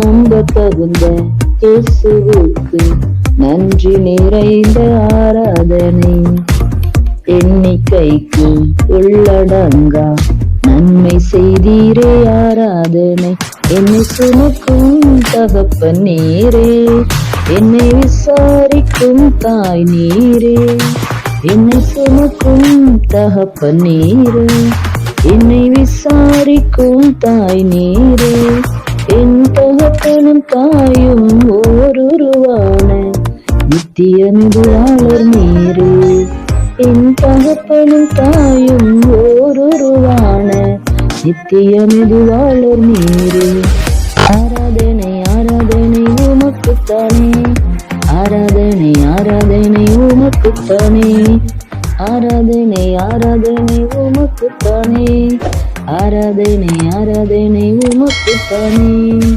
நம்ப தகுந்த இயேசுவுக்கு நன்றி நிறைந்த ஆராதனை. எண்ணிக்கைக்கு உள்ளடங்கா நன்மை செய்தீரே ஆராதனை. என்னை சுமக்கும் தகப்பன் நீரே, என்னை விசாரிக்கும் தாய் நீரே. என்னை சுமக்கும் தகப்பன் நீரே, என்னை விசாரிக்கும் தாய் நீரே. என் தகப்பனும் தாயும் ஓருருவான நித்திய மிகுவாளர் நீரே. என் தகப்பனும் தாயும் ஓருருவான நித்திய மிகுவாளர் நீரே. ஆராதனை ஆராதனை உமக்குத்தானே, ஆராதனை ஆராதனை உமக்குத்தானே, ஆராதனை ஆராதனை உமக்குத்தானே, ஆராதனை ஆராதனை உமக்குத்தானே.